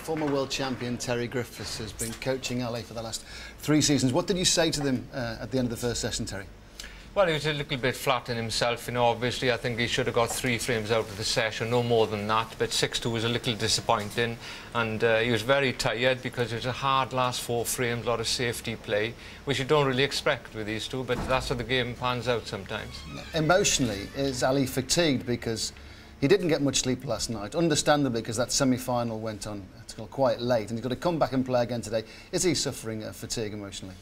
Former world champion Terry Griffiths has been coaching Ali for the last 3 seasons. What did you say to them at the end of the first session, Terry? Well, he was a little bit flat in himself, you know. Obviously, I think he should have got 3 frames out of the session, no more than that. But 6-2 was a little disappointing, and he was very tired because it was a hard last 4 frames, a lot of safety play, which you don't really expect with these two. But that's how the game pans out sometimes. Emotionally, is Ali fatigued because he didn't get much sleep last night? Understandably, because that semi-final went on quite late, and he's got to come back and play again today. Is he suffering fatigue emotionally?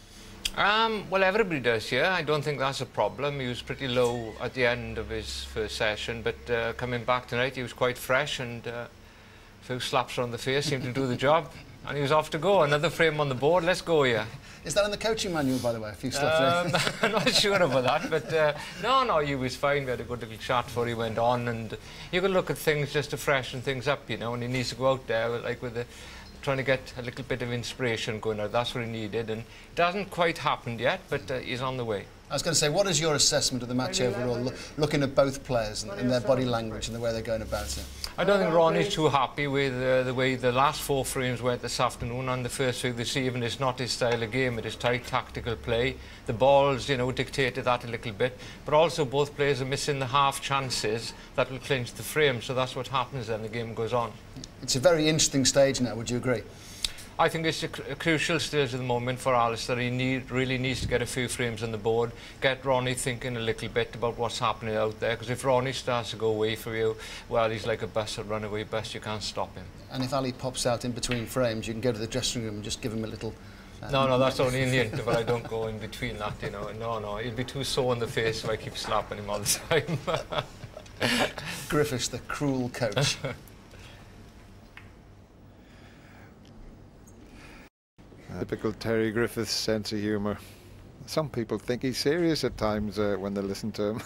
Well, everybody does, yeah. I don't think that's a problem. He was pretty low at the end of his first session, but coming back tonight, he was quite fresh, and a few slaps on the face seemed to do the job. And he was off to go. Another frame on the board. Let's go, yeah. Is that in the coaching manual, by the way, a few slaps? I'm not sure about that, but no, he was fine. We had a good little chat before he went on, and you can look at things just to freshen things up, you know, and he needs to go out there, like with the trying to get a little bit of inspiration going out. That's what he needed, and it hasn't quite happened yet, but he's on the way. I was going to say, what is your assessment of the match overall, looking at both players and their body language and the way they're going about it? I don't think Ronnie's too happy with the way the last 4 frames went this afternoon, and the first 2 this evening. It's not his style of game, it is tight tactical play. The balls, you know, dictated that a little bit, but also both players are missing the half chances that will clinch the frame, so that's what happens then, the game goes on. It's a very interesting stage now, would you agree? I think it's a crucial stage at the moment for Alistair. He really needs to get a few frames on the board, get Ronnie thinking a little bit about what's happening out there, because if Ronnie starts to go away for you, well, he's like a bus, a runaway bus, you can't stop him. And if Ali pops out in between frames, you can go to the dressing room and just give him a little... No, that's only in the interval. I don't go in between that, you know. No, he'll be too sore in the face if I keep slapping him all the time. Griffiths, the cruel coach. Typical Terry Griffiths sense of humour. Some people think he's serious at times when they listen to him.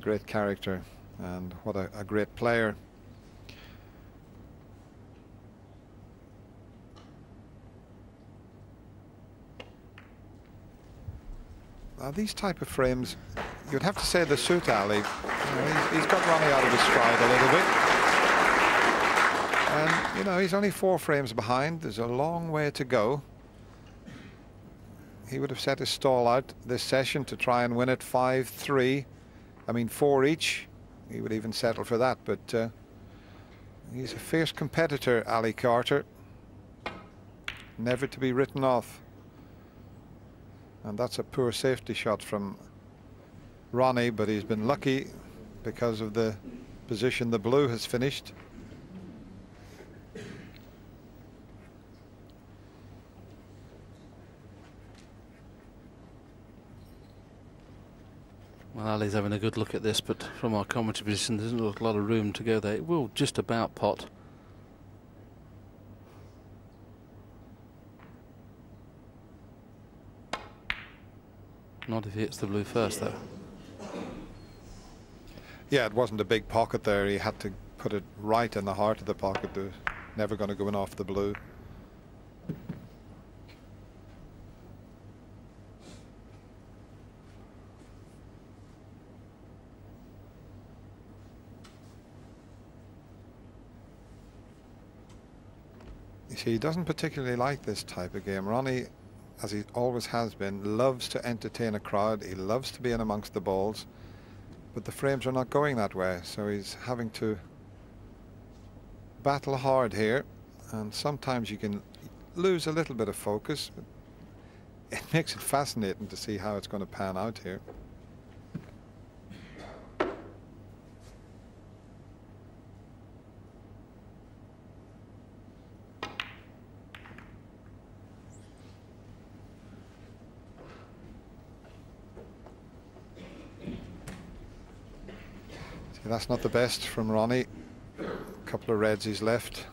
Great character, and what a great player. These type of frames, you'd have to say they suit Ali. You know, he's got Ronnie out of his stride a little bit. And, you know, he's only 4 frames behind. There's a long way to go. He would have set his stall out this session to try and win it 5-3. I mean, 4 each. He would even settle for that. But he's a fierce competitor, Ali Carter. Never to be written off. And that's a poor safety shot from Ronnie, but he's been lucky because of the position the blue has finished. Well, Ali's having a good look at this, but from our commentary position, there doesn't look a lot of room to go there. It will just about pot. Not if he hits the blue first, though. Yeah, it wasn't a big pocket there. He had to put it right in the heart of the pocket. They're never going to go in off the blue. You see, he doesn't particularly like this type of game. Ronnie, as he always has been, loves to entertain a crowd. He loves to be in amongst the balls, but the frames are not going that way, so he's having to battle hard here, and sometimes you can lose a little bit of focus, but it makes it fascinating to see how it's going to pan out here. That's not the best from Ronnie. A couple of reds he's left.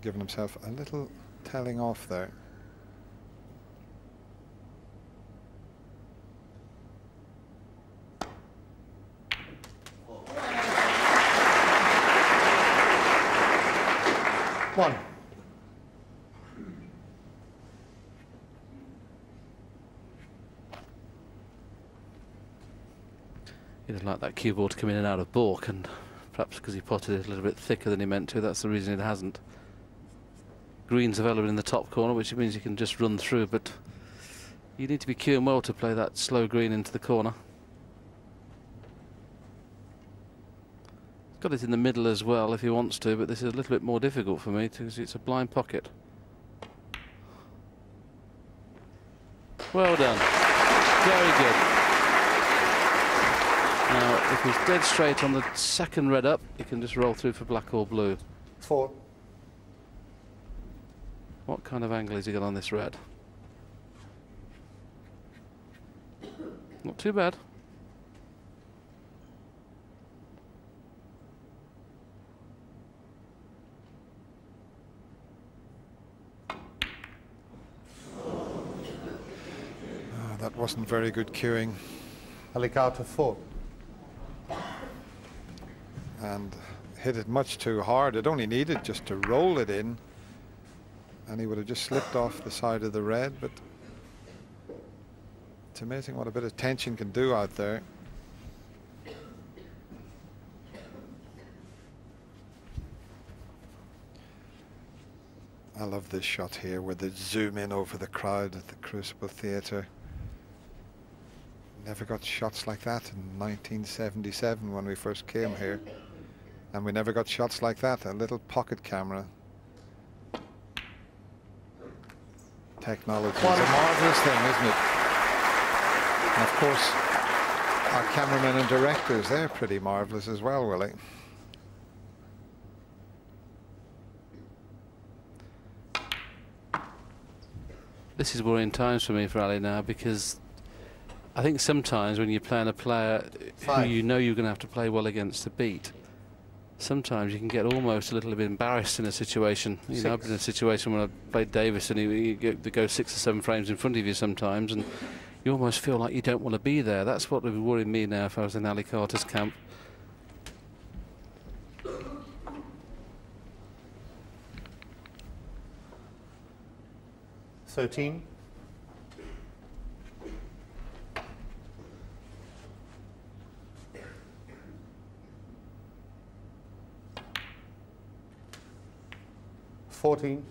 Giving himself a little telling off there. One. You'd like that cue ball to come in and out of balk, and Perhaps because he potted it a little bit thicker than he meant to. That's the reason it hasn't. Green's available in the top corner, which means you can just run through, but you need to be cueing well to play that slow green into the corner. Got it in the middle as well if he wants to, but this is a little bit more difficult for me because it's a blind pocket. Well done. Very good. Now, if he's dead straight on the second red up, he can just roll through for black or blue. 4. What kind of angle has he got on this red? Not too bad. That wasn't very good cueing. Ali Carter 4. And hit it much too hard. It only needed just to roll it in, and he would have just slipped off the side of the red. But it's amazing what a bit of tension can do out there. I love this shot here where they zoom in over the crowd at the Crucible Theatre. Never got shots like that in 1977 when we first came here, and we never got shots like that. A little pocket camera. Technology is a marvelous thing, isn't it? And of course, our cameramen and directors, they're pretty marvelous as well, Willie. This is worrying times for me for Ali now, because I think sometimes when you're playing a player who you know you're going to have to play well against to beat, sometimes you can get almost a little bit embarrassed in a situation. You know, I've been in a situation when I played Davis and he goes 6 or 7 frames in front of you sometimes, and you almost feel like you don't want to be there. That's what would be worrying me now if I was in Ali Carter's camp. $13. 14.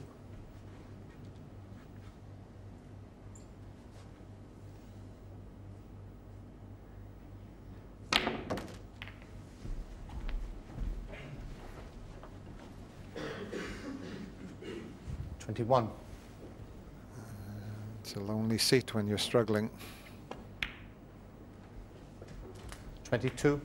21. It's a lonely seat when you're struggling. 22.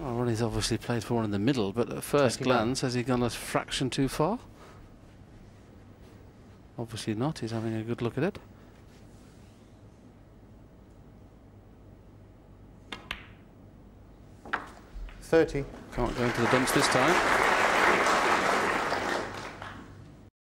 Ronnie's obviously played for one in the middle, but at first glance, has he gone a fraction too far? Obviously not. He's having a good look at it. $30. Can't go into the dumps this time.